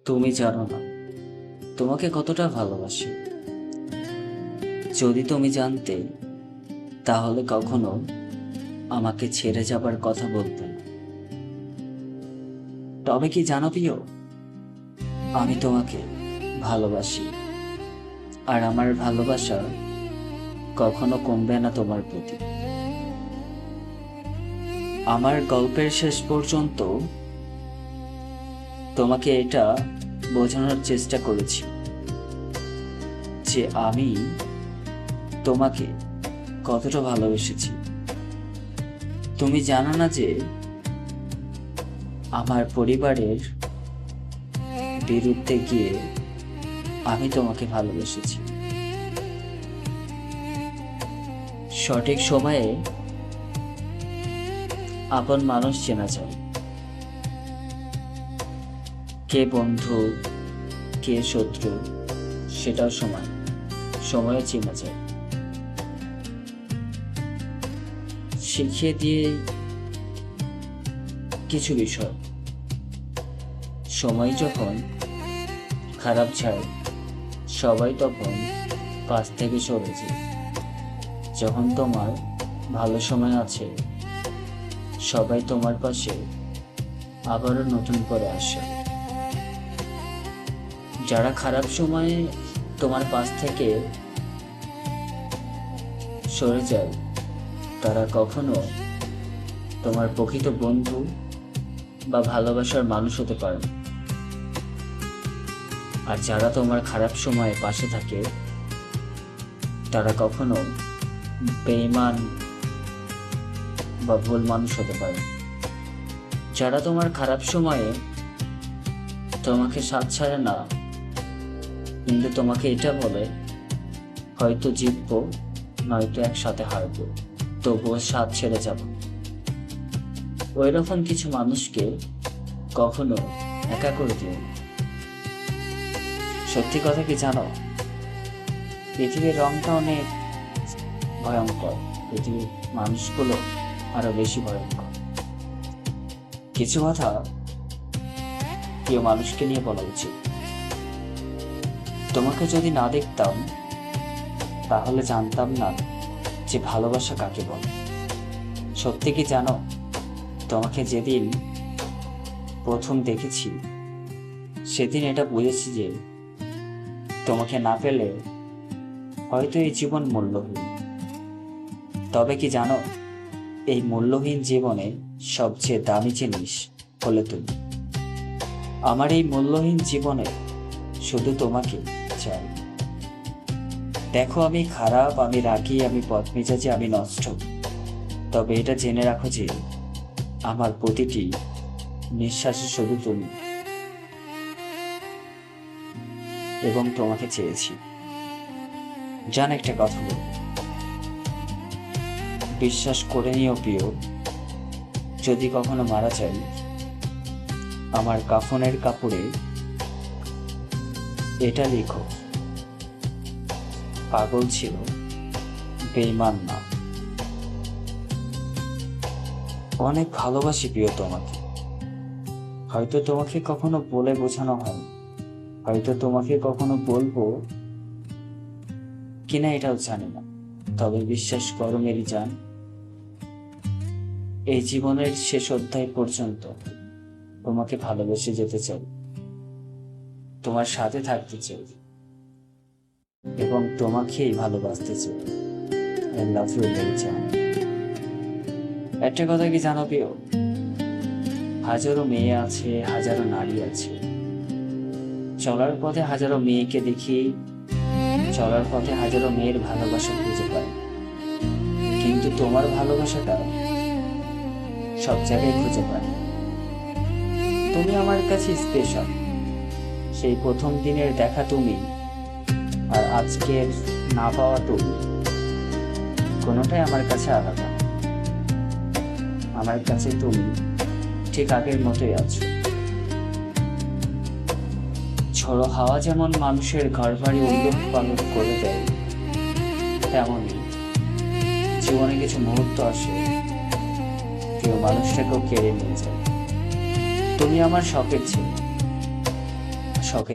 তুমি জানো না তোমাকে কতটা ভালোবাসি। যদি তুমি জানতে তাহলে কখনো আমাকে ছেড়ে যাবার কথা বলতে না। তবে কি জানো প্রিয়, আমি তোমাকে ভালোবাসি, আর আমার ভালোবাসা কখনো কমবে না তোমার প্রতি। আমার গল্পের শেষ পর্যন্ত তোমাকে এটা বোঝানোর চেষ্টা করেছি যে আমি তোমাকে কতটা ভালোবেসেছি। তুমি জানো না যে আমার পরিবারের বিরুদ্ধে গিয়ে আমি তোমাকে ভালোবেসেছি। সঠিক সময়ে আপন মানুষ চেনা যায়, কে বন্ধু কে শত্রু সেটাও সময়ে চেনা যায়। শিখিয়ে দিয়ে কিছু বিষয়, সময় যখন খারাপ যায় সবাই তখন পাশ থেকে সরে যায়। যখন তোমার ভালো সময় আছে সবাই তোমার পাশে আবারও নতুন করে আসে। যারা খারাপ সময়ে তোমার পাশ থেকে সরে যায় তারা কখনো তোমার প্রকৃত বন্ধু বা ভালোবাসার মানুষ হতে পারে না। আর যারা তোমার খারাপ সময়ে পাশে থাকে তারা কখনো বেঈমান বা ভুল মানুষ হতে পারে। যারা তোমার খারাপ সময়ে তোমাকে সাথ ছাড়ে না, কিন্তু তোমাকে এটা বলে হয়তো জিতবো নয়তো একসাথে হারবো, তবুও সাথ ছেড়ে যাব, ওই রকম কিছু মানুষকে কখনো একা করে দিও না। সত্যি কথা কি জানো, পৃথিবীর রংটা অনেক ভয়ঙ্কর, পৃথিবীর মানুষগুলো আরো বেশি ভয়ঙ্কর। কিছু কথা প্রিয় মানুষকে নিয়ে বলা উচিত। তোমাকে যদি না দেখতাম তাহলে জানতাম না যে ভালোবাসা কাকে বলে। সত্যি কি জানো, তোমাকে যেদিন প্রথম দেখেছি সেদিন এটা বুঝেছি যে তোমাকে না পেলে হয়তো এই জীবন মূল্যহীন। তবে কি জানো, এই মূল্যহীন জীবনে সবচেয়ে দামি জিনিস হলে তুমি। আমার এই মূল্যহীন জীবনে শুধু তোমাকে চাই। দেখো, আমি খারাপ, আমি রাগী, আমি বদমেজাজি, আমি নষ্ট, তবে এটা জেনে রাখো যে আমার প্রতিটি নিঃশ্বাসে শুধু তুমি, এবং তোমাকে চেয়েছি। জান একটা কথা বল, বিশ্বাস করে নিও প্রিয়, যদি কখনো মারা যাই আমার কাফনের কাপড়ে এটা লিখো, পাগল ছিল বেঈমান না। অনেক ভালোবাসি প্রিয় তোমাকে। হয়তো তোমাকে কখনো বলে বোঝানো হয়, হয়তো তোমাকে কখনো বলবো কিনা এটাও জানি না, তবে বিশ্বাস করো মেরি জান, এই জীবনের শেষ অধ্যায় পর্যন্ত তোমাকে ভালোবেসে যেতে চাই, তোমার সাথে থাকতে চাই এবং তোমাকেই ভালোবাসতে চাই। আই লাভ ইউ মেরি জান। একটা কথা কি জানো প্রিয়, হাজারো মেয়ে আছে, হাজারো নারী আছে, চলার পথে হাজারো মেয়েকে দেখি, চলার পথে হাজারো মেয়ের ভালোবাসা খুঁজে পাই, কিন্তু তোমার ভালোবাসাটা সব জায়গায় খুঁজে পাই। তুমি আমার কাছে স্পেশাল। সেই প্রথম দিনের দেখা তুমি আর আজকের না পাওয়া তুমি, কোনোটাই আমার কাছে আলাদা। আমার কাছে তুমি ঠিক আগের মতোই আছো। ঝড়ো হাওয়া যেমন মানুষের ঘরবাড়ি উল্লম্ব পালন করে দেয়, তেমনই জীবনে কিছু মুহূর্ত আসে কেউ মানুষটাকেও কেড়ে নিয়ে যায়। তুমি আমার শখের ছিল, শখে